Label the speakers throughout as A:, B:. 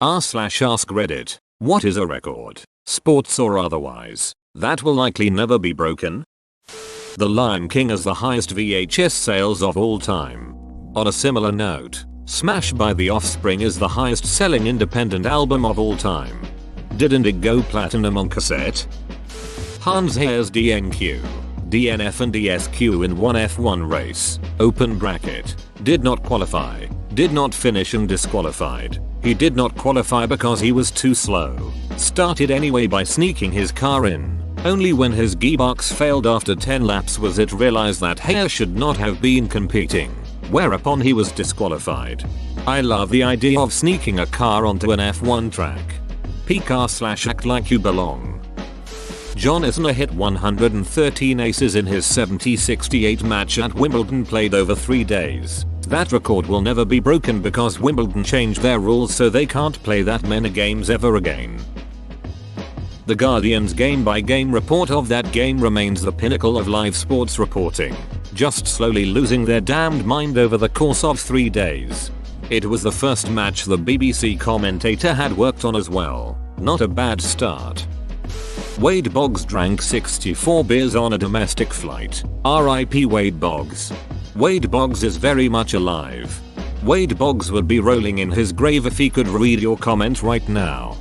A: r/ask Reddit. What is a record, sports or otherwise, that will likely never be broken? The Lion King has the highest VHS sales of all time. On a similar note, Smash by The Offspring is the highest selling independent album of all time. Didn't it go platinum on cassette? Hans Zayer's DNQ, DNF and DSQ in one F1 race, open bracket, did not qualify, did not finish and disqualified. He did not qualify because he was too slow. Started anyway by sneaking his car in. Only when his gearbox failed after 10 laps was it realized that Zayar should not have been competing. Whereupon he was disqualified. I love the idea of sneaking a car onto an F1 track. PCAR/act like you belong. John Isner hit 113 aces in his 70-68 match at Wimbledon, played over 3 days. That record will never be broken because Wimbledon changed their rules so they can't play that many games ever again. The Guardian's game-by-game report of that game remains the pinnacle of live sports reporting, just slowly losing their damned mind over the course of 3 days. It was the first match the BBC commentator had worked on as well. Not a bad start. Wade Boggs drank 64 beers on a domestic flight. RIP Wade Boggs. Wade Boggs is very much alive. Wade Boggs would be rolling in his grave if he could read your comment right now.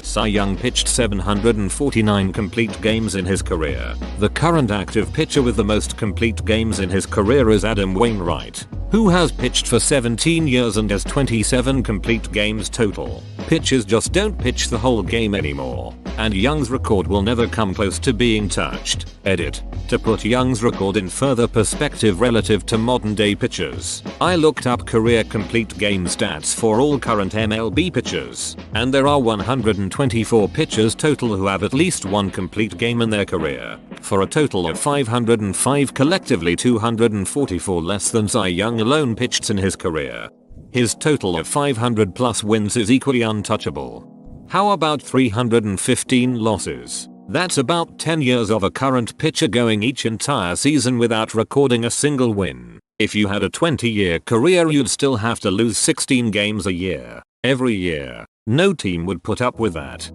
A: Cy Young pitched 749 complete games in his career. The current active pitcher with the most complete games in his career is Adam Wainwright, who has pitched for 17 years and has 27 complete games total. Pitchers just don't pitch the whole game anymore, and Young's record will never come close to being touched. Edit. To put Young's record in further perspective relative to modern day pitchers, I looked up career complete game stats for all current MLB pitchers, and there are 124 pitchers total who have at least one complete game in their career, for a total of 505, collectively 244 less than Cy Young alone pitched in his career. His total of 500 plus wins is equally untouchable. How about 315 losses? That's about 10 years of a current pitcher going each entire season without recording a single win. If you had a 20-year career, you'd still have to lose 16 games a year, every year. No team would put up with that.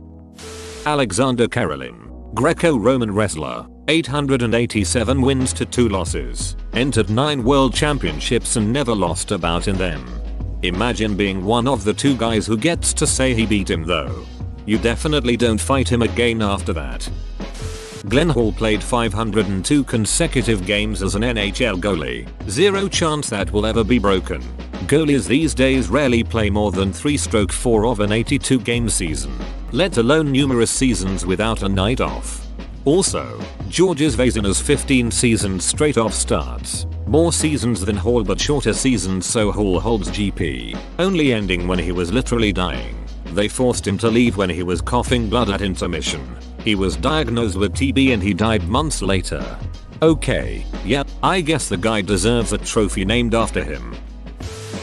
A: Alexander Karelin, Greco-Roman wrestler, 887 wins to 2 losses, entered 9 world championships and never lost a bout in them. Imagine being one of the 2 guys who gets to say he beat him though. You definitely don't fight him again after that. Glenn Hall played 502 consecutive games as an NHL goalie. Zero chance that will ever be broken. Goalies these days rarely play more than 3/4 of an 82 game season, let alone numerous seasons without a night off. Also, Georges Vezina's 15 seasons straight off starts. More seasons than Hall but shorter seasons, so Hall holds GP, only ending when he was literally dying. They forced him to leave when he was coughing blood at intermission. He was diagnosed with TB and he died months later. Okay, yep, I guess the guy deserves a trophy named after him.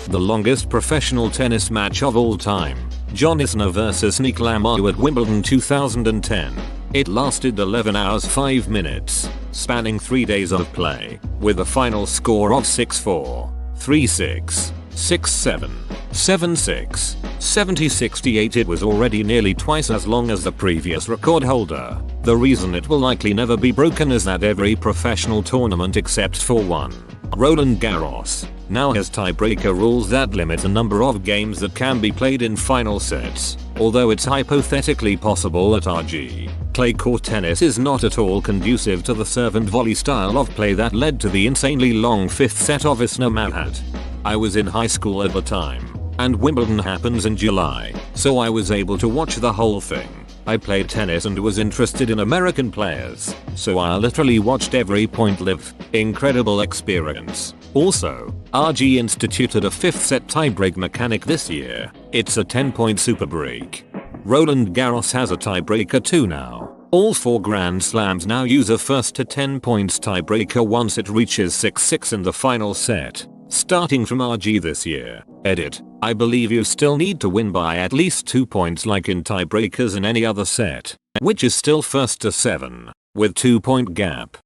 A: The longest professional tennis match of all time, John Isner vs Nicolas Mahut at Wimbledon 2010. It lasted 11 hours 5 minutes, spanning 3 days of play, with a final score of 6-4, 3-6, 6-7, 7-6, 70-68. It was already nearly twice as long as the previous record holder. The reason it will likely never be broken is that every professional tournament except for one, Roland Garros, now has tiebreaker rules that limit the number of games that can be played in final sets. Although it's hypothetically possible at RG, clay court tennis is not at all conducive to the serve and volley style of play that led to the insanely long 5th set of Isner Mahut. I was in high school at the time, and Wimbledon happens in July, so I was able to watch the whole thing. I played tennis and was interested in American players, so I literally watched every point live. Incredible experience. Also, RG instituted a 5th set tiebreak mechanic this year. It's a 10-point super break. Roland Garros has a tiebreaker too now. All 4 Grand Slams now use a first to 10 points tiebreaker once it reaches 6-6 in the final set. Starting from RG this year. Edit. I believe you still need to win by at least 2 points like in tiebreakers in any other set, which is still first to 7, with 2-point gap.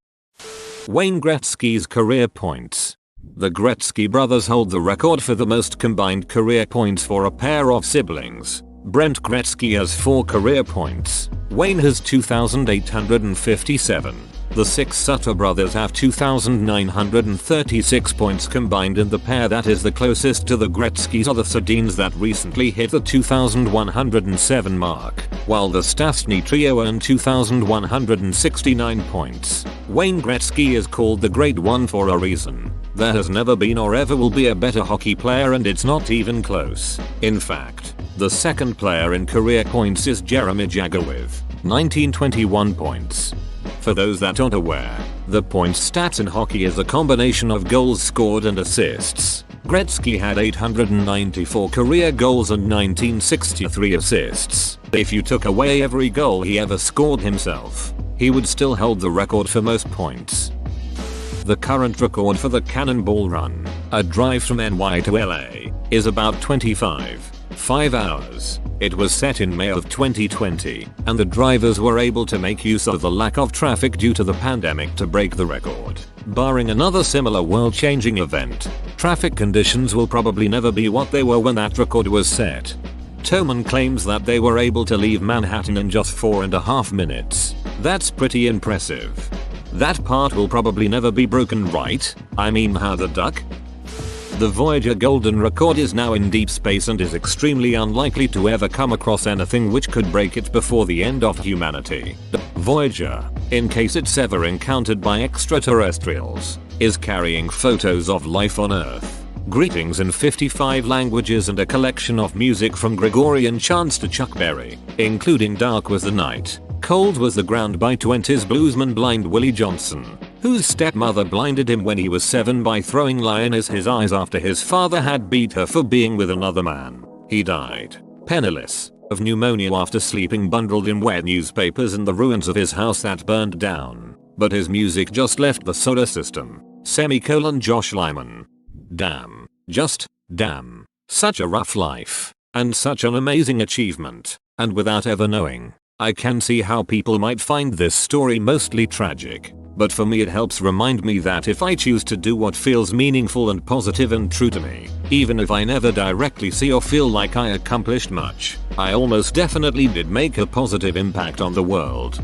A: Wayne Gretzky's career points. The Gretzky brothers hold the record for the most combined career points for a pair of siblings. Brent Gretzky has 4 career points. Wayne has 2,857. The 6 Sutter brothers have 2,936 points combined in the pair. That is the closest to the Gretzkys are the Sedins that recently hit the 2,107 mark, while the Stastny trio earned 2,169 points. Wayne Gretzky is called the Great One for a reason. There has never been or ever will be a better hockey player, and it's not even close. In fact, the second player in career points is Jeremy Jagger with 1921 points. For those that aren't aware, the points stats in hockey is a combination of goals scored and assists. Gretzky had 894 career goals and 1963 assists. If you took away every goal he ever scored himself, he would still hold the record for most points. The current record for the Cannonball Run, a drive from NY to LA, is about 5 hours. It was set in May of 2020, and the drivers were able to make use of the lack of traffic due to the pandemic to break the record. Barring another similar world-changing event, traffic conditions will probably never be what they were when that record was set. Toman claims that they were able to leave Manhattan in just 4.5 minutes. That's pretty impressive. That part will probably never be broken, right? I mean, how the duck? The Voyager Golden Record is now in deep space and is extremely unlikely to ever come across anything which could break it before the end of humanity. Voyager, in case it's ever encountered by extraterrestrials, is carrying photos of life on Earth, greetings in 55 languages, and a collection of music from Gregorian chants to Chuck Berry, including Dark Was the Night, Cold Was the Ground by 20s bluesman Blind Willie Johnson, whose stepmother blinded him when he was 7 by throwing lye in his eyes after his father had beat her for being with another man. He died, penniless, of pneumonia after sleeping bundled in wet newspapers in the ruins of his house that burned down. But his music just left the solar system. Josh Lyman. Damn. Just, damn. Such a rough life. And such an amazing achievement. And without ever knowing, I can see how people might find this story mostly tragic. But for me it helps remind me that if I choose to do what feels meaningful and positive and true to me, even if I never directly see or feel like I accomplished much, I almost definitely did make a positive impact on the world.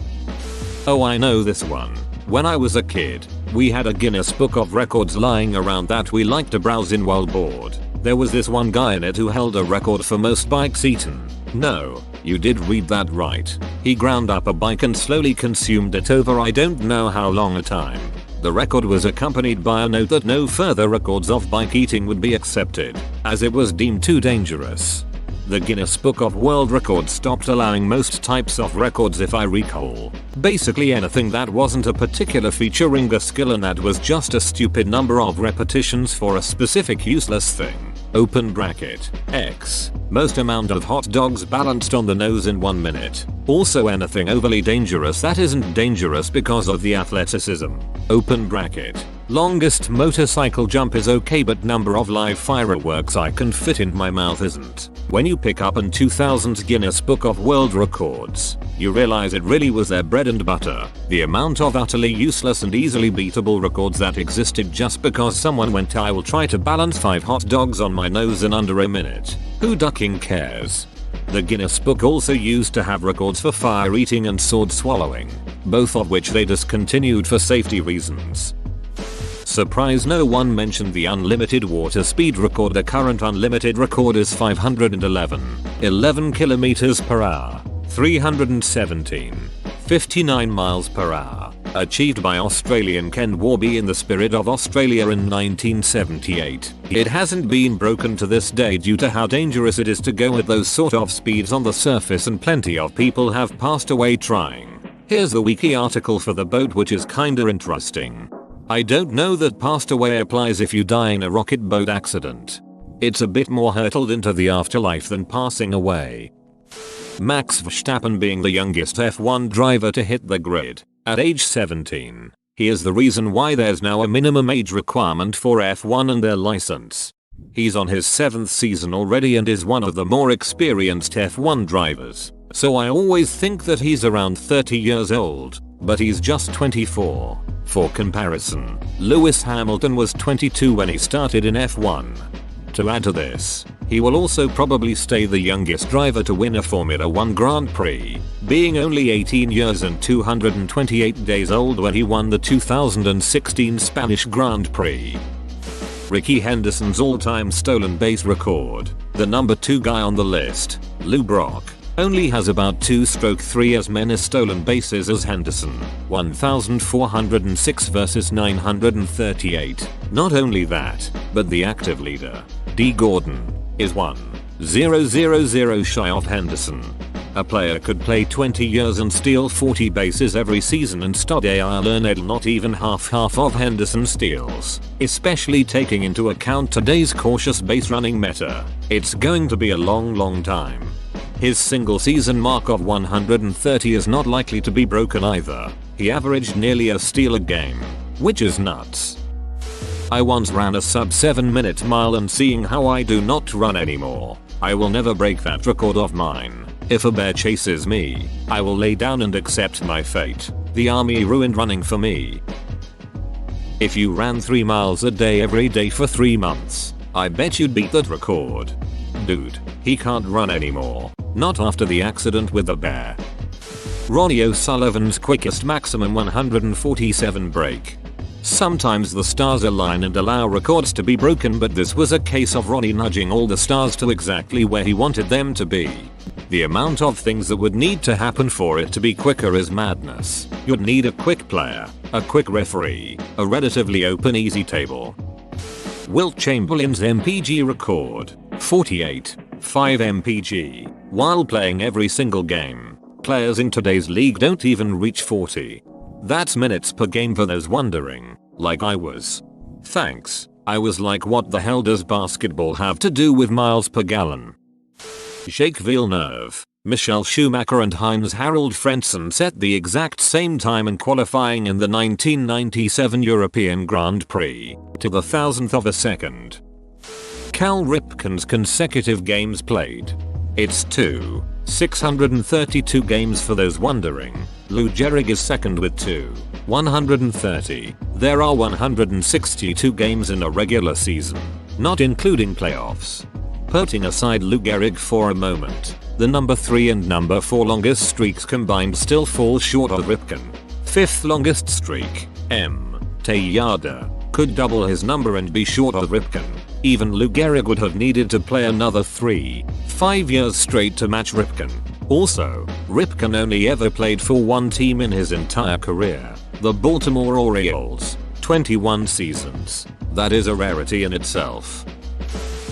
A: Oh, I know this one. When I was a kid, we had a Guinness Book of Records lying around that we liked to browse in while bored. There was this one guy in it who held a record for most bikes eaten. No, you did read that right. He ground up a bike and slowly consumed it over I don't know how long a time. The record was accompanied by a note that no further records of bike eating would be accepted, as it was deemed too dangerous. The Guinness Book of World Records stopped allowing most types of records, if I recall. Basically anything that wasn't a particular featuring a skill and that was just a stupid number of repetitions for a specific useless thing. Open bracket. X. Most amount of hot dogs balanced on the nose in 1 minute. Also anything overly dangerous that isn't dangerous because of the athleticism. Open bracket. Longest motorcycle jump is okay, but number of live fireworks I can fit in my mouth isn't. When you pick up an 2000 Guinness Book of World Records, you realize it really was their bread and butter. The amount of utterly useless and easily beatable records that existed just because someone went, I will try to balance 5 hot dogs on my nose in under a minute. Who ducking cares? The Guinness Book also used to have records for fire eating and sword swallowing, both of which they discontinued for safety reasons. Surprise, no one mentioned the unlimited water speed record. The current unlimited record is 511 kilometers per hour, 59 miles per hour, achieved by Australian Ken Warby in the Spirit of Australia in 1978. It hasn't been broken to this day due to how dangerous it is to go at those sort of speeds on the surface, and plenty of people have passed away trying. Here's the wiki article for the boat, which is kinda interesting. I don't know that passed away applies if you die in a rocket boat accident. It's a bit more hurtled into the afterlife than passing away. Max Verstappen being the youngest F1 driver to hit the grid, at age 17. He is the reason why there's now a minimum age requirement for F1 and their license. He's on his 7th season already and is one of the more experienced F1 drivers. So I always think that he's around 30 years old, but he's just 24. For comparison, Lewis Hamilton was 22 when he started in F1. To add to this, he will also probably stay the youngest driver to win a Formula 1 Grand Prix, being only 18 years and 228 days old when he won the 2016 Spanish Grand Prix. Ricky Henderson's all-time stolen base record, the number 2 guy on the list, Lou Brock, only has about 2/3 as many stolen bases as Henderson, 1,406 versus 938. Not only that, but the active leader, D. Gordon, is 1,000 shy of Henderson. A player could play 20 years and steal 40 bases every season and Stoddard earned not even half of Henderson's steals. Especially taking into account today's cautious base running meta, it's going to be a long time. His single season mark of 130 is not likely to be broken either. He averaged nearly a steal a game, which is nuts. I once ran a sub 7-minute mile and seeing how I do not run anymore, I will never break that record of mine. If a bear chases me, I will lay down and accept my fate. The army ruined running for me. If you ran 3 miles a day every day for 3 months, I bet you'd beat that record. Dude, he can't run anymore. Not after the accident with the bear. Ronnie O'Sullivan's quickest maximum 147 break. Sometimes the stars align and allow records to be broken, but this was a case of Ronnie nudging all the stars to exactly where he wanted them to be. The amount of things that would need to happen for it to be quicker is madness. You'd need a quick player, a quick referee, a relatively open easy table. Wilt Chamberlain's MPG record, 48.5 MPG, while playing every single game. Players in today's league don't even reach 40. That's minutes per game for those wondering, like I was. Thanks, I was like, what the hell does basketball have to do with miles per gallon? Jake Villeneuve, Michael Schumacher and Heinz-Harald Frentzen set the exact same time in qualifying in the 1997 European Grand Prix, to the thousandth of a second. Cal Ripken's consecutive games played. It's 632 games for those wondering. Lou Gehrig is second with 130. There are 162 games in a regular season, not including playoffs. Putting aside Lou Gehrig for a moment, the number 3 and number 4 longest streaks combined still fall short of Ripken. 5th longest streak, Tejada, could double his number and be short of Ripken. Even Lou Gehrig would have needed to play another 5 years straight to match Ripken. Also, Ripken only ever played for one team in his entire career, the Baltimore Orioles, 21 seasons. That is a rarity in itself.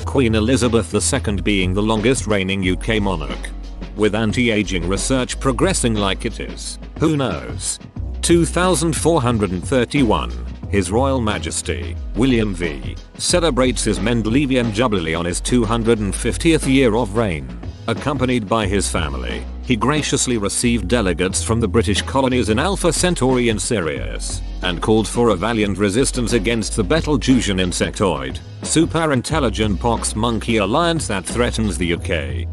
A: Queen Elizabeth II being the longest reigning UK monarch. With anti-aging research progressing like it is, who knows? 2431. His Royal Majesty, William V, celebrates his Mendelevian Jubilee on his 250th year of reign. Accompanied by his family, he graciously received delegates from the British colonies in Alpha Centauri and Sirius, and called for a valiant resistance against the Betelgeusian insectoid, super-intelligent pox monkey alliance that threatens the UK.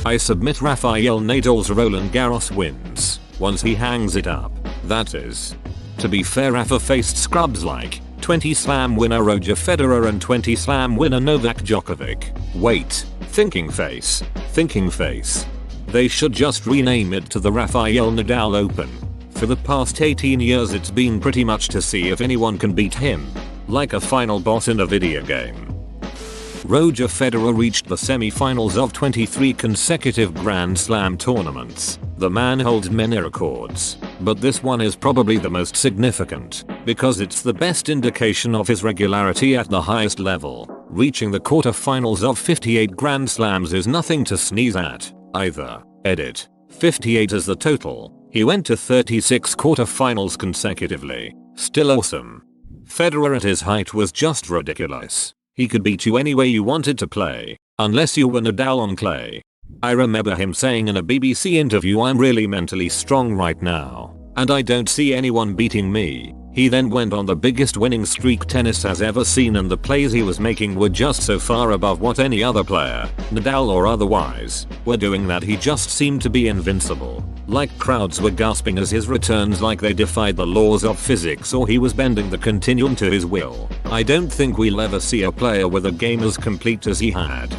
A: I submit Rafael Nadal's Roland Garros wins, once he hangs it up, that is. To be fair, Rafa faced scrubs like 20 Slam winner Roger Federer and 20 Slam winner Novak Djokovic. Wait, thinking face. They should just rename it to the Rafael Nadal Open. For the past 18 years it's been pretty much to see if anyone can beat him. Like a final boss in a video game. Roger Federer reached the semi-finals of 23 consecutive Grand Slam tournaments. The man holds many records, but this one is probably the most significant, because it's the best indication of his regularity at the highest level. Reaching the quarterfinals of 58 Grand Slams is nothing to sneeze at, either. Edit. 58 is the total. He went to 36 quarterfinals consecutively. Still awesome. Federer at his height was just ridiculous. He could beat you any way you wanted to play, unless you were Nadal on clay. I remember him saying in a BBC interview, "I'm really mentally strong right now, and I don't see anyone beating me." He then went on the biggest winning streak tennis has ever seen, and the plays he was making were just so far above what any other player, Nadal or otherwise, were doing that he just seemed to be invincible. Like crowds were gasping as his returns like they defied the laws of physics or he was bending the continuum to his will. I don't think we'll ever see a player with a game as complete as he had.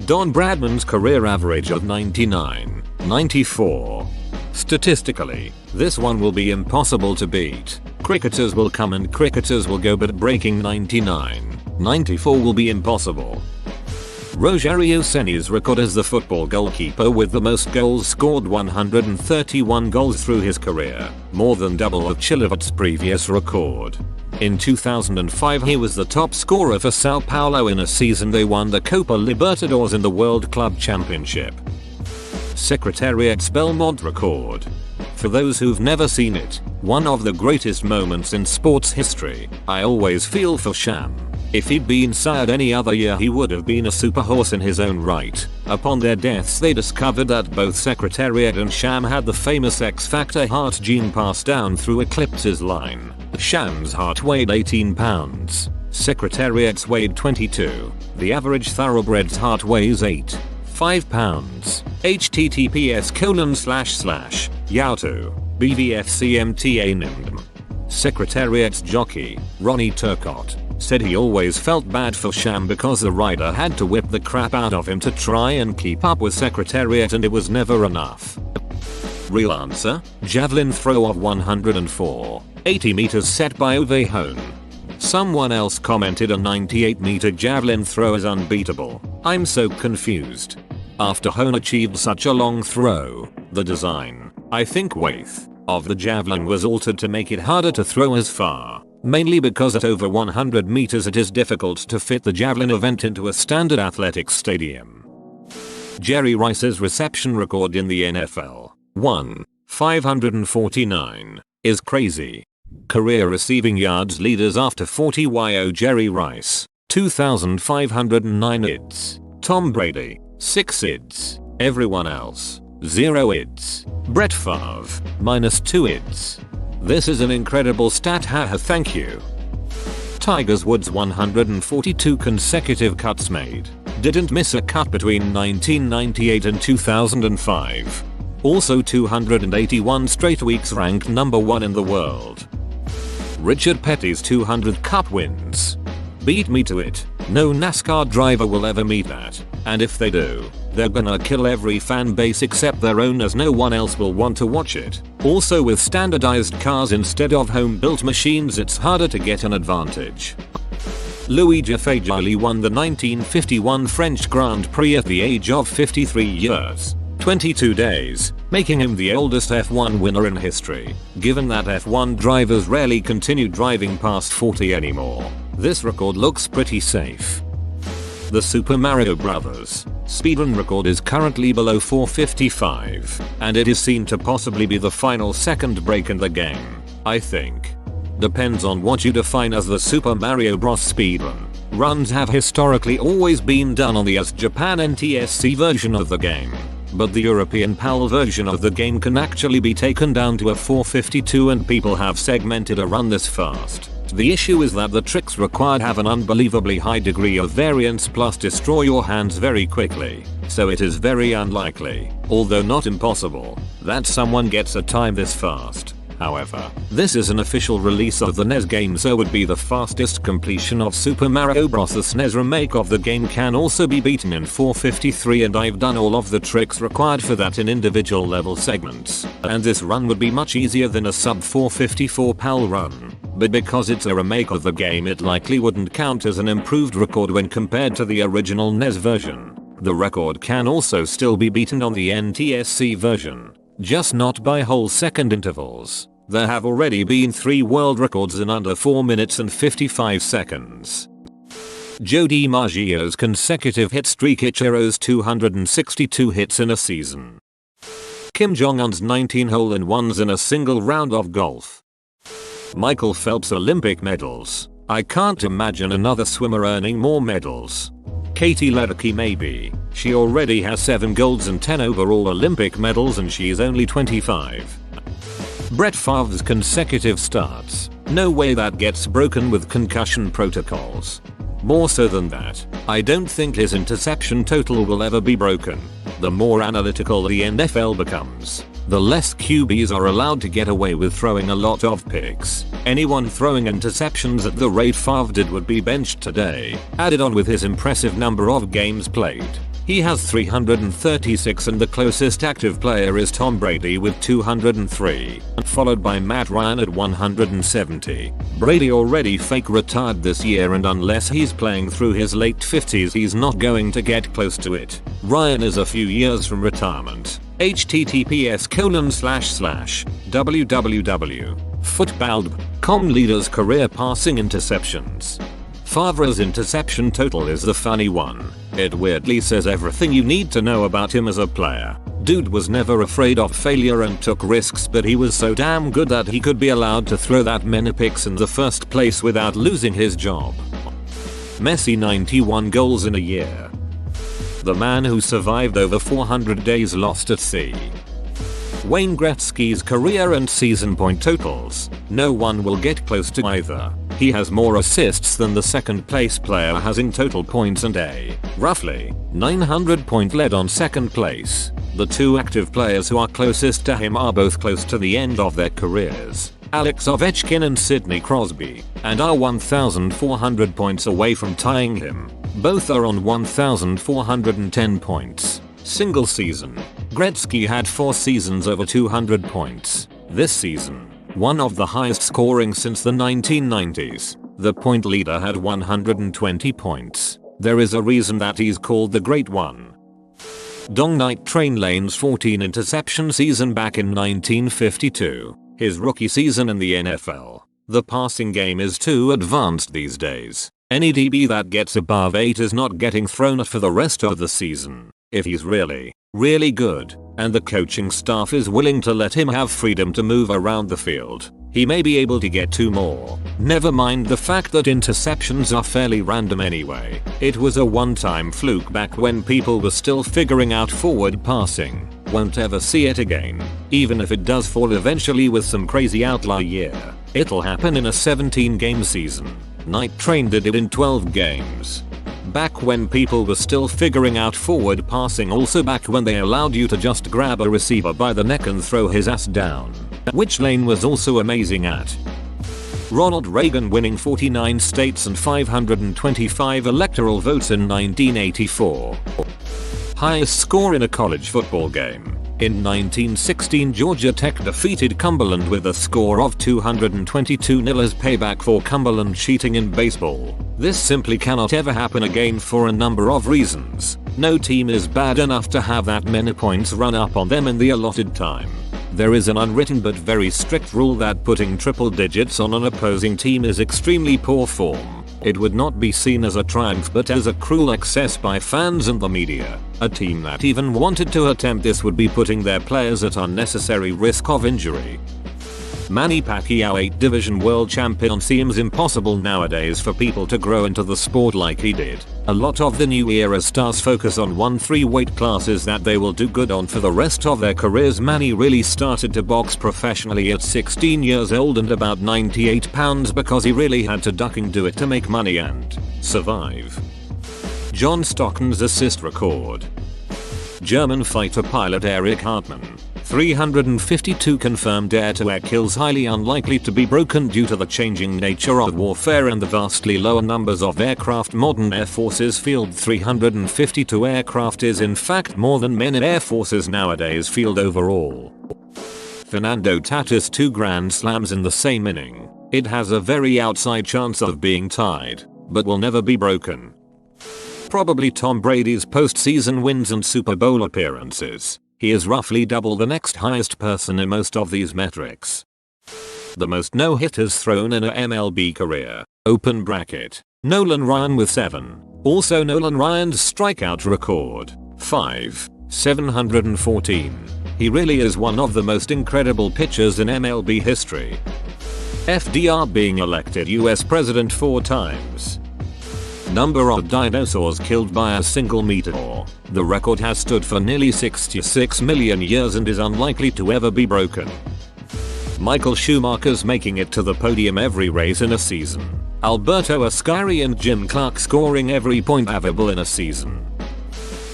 A: Don Bradman's career average of 99.94. Statistically, this one will be impossible to beat. Cricketers will come and cricketers will go, but breaking 99.94 will be impossible. Rogerio Ceni's record as the football goalkeeper with the most goals scored, 131 goals through his career, more than double of Chilavert's previous record. In 2005 he was the top scorer for Sao Paulo in a season they won the Copa Libertadores in the World Club Championship. Secretariat's Belmont record. For those who've never seen it, one of the greatest moments in sports history. I always feel for Sham. If he'd been sired any other year he would have been a super horse in his own right. Upon their deaths they discovered that both Secretariat and Sham had the famous X-Factor heart gene passed down through Eclipse's line. Sham's heart weighed 18 pounds. Secretariat's weighed 22. The average thoroughbred's heart weighs 5 pounds. https://yauto bvfcmta. Secretariat's jockey, Ronnie Turcotte, said he always felt bad for Sham because the rider had to whip the crap out of him to try and keep up with Secretariat and it was never enough. Real answer? Javelin throw of 104. 80 meters set by Uwe Hone. Someone else commented a 98 meter javelin throw is unbeatable. I'm so confused. After Hone achieved such a long throw, the design, I think weight, of the javelin was altered to make it harder to throw as far. Mainly because at over 100 meters it is difficult to fit the javelin event into a standard athletics stadium. Jerry Rice's reception record in the NFL, 549, is crazy. Career receiving yards leaders after 40 yo Jerry Rice, 2,509 IDs. Tom Brady, 6 IDs. Everyone else, 0 IDs. Brett Favre, -2 IDs. This is an incredible stat, haha, thank you. Tiger's Woods 142 consecutive cuts made. Didn't miss a cut between 1998 and 2005. Also 281 straight weeks ranked number 1 in the world. Richard Petty's 200 Cup wins. Beat me to it. No NASCAR driver will ever meet that. And if they do, they're gonna kill every fan base except their own, as no one else will want to watch it. Also, with standardized cars instead of home-built machines, it's harder to get an advantage. Louis Jaffe won the 1951 French Grand Prix at the age of 53 years. 22 days, making him the oldest F1 winner in history, given that F1 drivers rarely continue driving past 40 anymore. This record looks pretty safe. The Super Mario Bros. Speedrun record is currently below 4:55, and it is seen to possibly be the final second break in the game, I think. Depends on what you define as the Super Mario Bros. Speedrun. Runs have historically always been done on the Japan NTSC version of the game, but the European PAL version of the game can actually be taken down to a 4:52 and people have segmented a run this fast. The issue is that the tricks required have an unbelievably high degree of variance plus destroy your hands very quickly, so it is very unlikely, although not impossible, that someone gets a time this fast. However, this is an official release of the NES game, so would be the fastest completion of Super Mario Bros. The SNES remake of the game can also be beaten in 4:53, and I've done all of the tricks required for that in individual level segments, and this run would be much easier than a sub 4:54 PAL run. But because it's a remake of the game, it likely wouldn't count as an improved record when compared to the original NES version. The record can also still be beaten on the NTSC version, just not by whole second intervals. There have already been 3 world records in under 4 minutes and 55 seconds. Joe DiMaggio's consecutive hit streak, Ichiro's 262 hits in a season. Kim Jong-un's 19 hole-in-ones in a single round of golf. Michael Phelps' Olympic medals. I can't imagine another swimmer earning more medals. Katie Ledecky maybe. She already has 7 golds and 10 overall Olympic medals and she's only 25. Brett Favre's consecutive starts. No way that gets broken with concussion protocols. More so than that, I don't think his interception total will ever be broken. The more analytical the NFL becomes, the less QBs are allowed to get away with throwing a lot of picks. Anyone throwing interceptions at the rate Favre did would be benched today, added on with his impressive number of games played. He has 336 and the closest active player is Tom Brady with 203, followed by Matt Ryan at 170. Brady already fake retired this year, and unless he's playing through his late 50s he's not going to get close to it. Ryan is a few years from retirement. https://www.football.com leaders career passing interceptions. Favre's interception total is the funny one. It weirdly says everything you need to know about him as a player. Dude was never afraid of failure and took risks, but he was so damn good that he could be allowed to throw that many picks in the first place without losing his job. Messi 91 goals in a year. The man who survived over 400 days lost at sea. Wayne Gretzky's career and season point totals. No one will get close to either. He has more assists than the second place player has in total points and roughly 900 point lead on second place. The two active players who are closest to him are both close to the end of their careers. Alex Ovechkin and Sidney Crosby, and are 1,400 points away from tying him. Both are on 1,410 points. Single season. Gretzky had 4 seasons over 200 points. This season, one of the highest scoring since the 1990s. The point leader had 120 points. There is a reason that he's called the Great One. Dong Night Train Lane's 14 interception season back in 1952. His rookie season in the NFL. The passing game is too advanced these days. Any DB that gets above 8 is not getting thrown at for the rest of the season. If he's really good, and the coaching staff is willing to let him have freedom to move around the field, he may be able to get 2 more. Never mind the fact that interceptions are fairly random anyway. It was a one-time fluke back when people were still figuring out forward passing. Won't ever see it again. Even if it does fall eventually with some crazy outlier year, it'll happen in a 17-game season. Night Train did it in 12 games. Back when people were still figuring out forward passing, also back when they allowed you to just grab a receiver by the neck and throw his ass down. Which Lane was also amazing at. Ronald Reagan winning 49 states and 525 electoral votes in 1984. Highest score in a college football game. In 1916 Georgia Tech defeated Cumberland with a score of 222-0 as payback for Cumberland cheating in baseball. This simply cannot ever happen again for a number of reasons. No team is bad enough to have that many points run up on them in the allotted time. There is an unwritten but very strict rule that putting triple digits on an opposing team is extremely poor form. It would not be seen as a triumph but as a cruel excess by fans and the media. A team that even wanted to attempt this would be putting their players at unnecessary risk of injury. Manny Pacquiao 8-division world champion. Seems impossible nowadays for people to grow into the sport like he did. A lot of the new era stars focus on 1-3 weight classes that they will do good on for the rest of their careers. Manny really started to box professionally at 16 years old and about 98 pounds because he really had to duck and do it to make money and survive. John Stockton's assist record. German fighter pilot Erich Hartmann. 352 confirmed air-to-air kills, highly unlikely to be broken due to the changing nature of warfare and the vastly lower numbers of aircraft modern air forces field. 352 aircraft is in fact more than many air forces nowadays field overall. Fernando Tatis 2 grand slams in the same inning. It has a very outside chance of being tied, but will never be broken. Probably Tom Brady's postseason wins and Super Bowl appearances. He is roughly double the next highest person in most of these metrics. The most no-hitters thrown in a MLB career. Open bracket. Nolan Ryan with 7. Also Nolan Ryan's strikeout record. 714. He really is one of the most incredible pitchers in MLB history. FDR being elected US president 4 times. Number of dinosaurs killed by a single meteor. The record has stood for nearly 66 million years and is unlikely to ever be broken. Michael Schumacher's making it to the podium every race in a season. Alberto Ascari and Jim Clark scoring every point available in a season.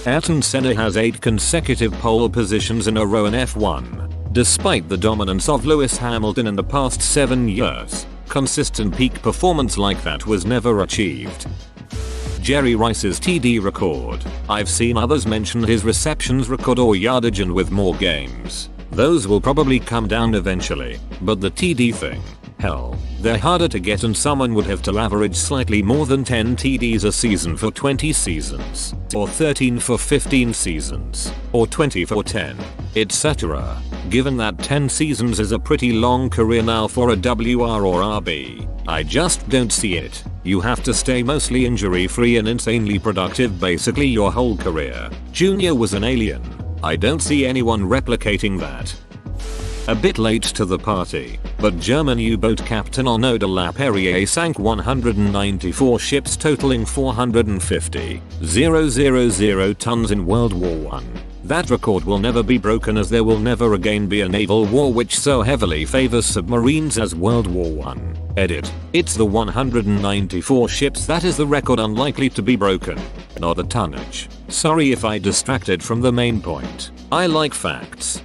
A: Ayrton Senna has 8 consecutive pole positions in a row in F1. Despite the dominance of Lewis Hamilton in the past 7 years, consistent peak performance like that was never achieved. Jerry Rice's TD record. I've seen others mention his receptions record or yardage, and with more games, those will probably come down eventually, but the TD thing, hell, they're harder to get, and someone would have to average slightly more than 10 TDs a season for 20 seasons, or 13 for 15 seasons, or 20 for 10, etc. Given that 10 seasons is a pretty long career now for a WR or RB, I just don't see it. You have to stay mostly injury free and insanely productive basically your whole career. Junior was an alien. I don't see anyone replicating that. A bit late to the party, but German U-boat captain Arnaud de la Perrière sank 194 ships totaling 450,000 tons in World War I. That record will never be broken, as there will never again be a naval war which so heavily favors submarines as World War I. Edit. It's the 194 ships that is the record, unlikely to be broken, not the tonnage. Sorry if I distracted from the main point. I like facts.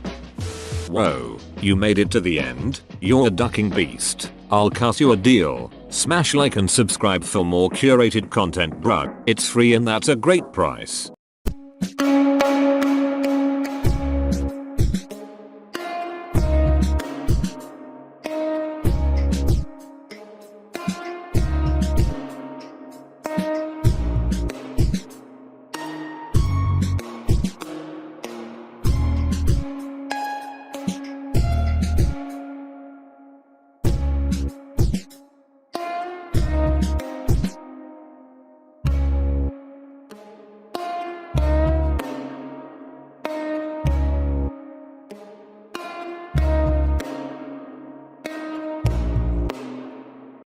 A: Whoa, you made it to the end? You're a ducking beast. I'll cut you a deal. Smash like and subscribe for more curated content, bruh. It's free and that's a great price.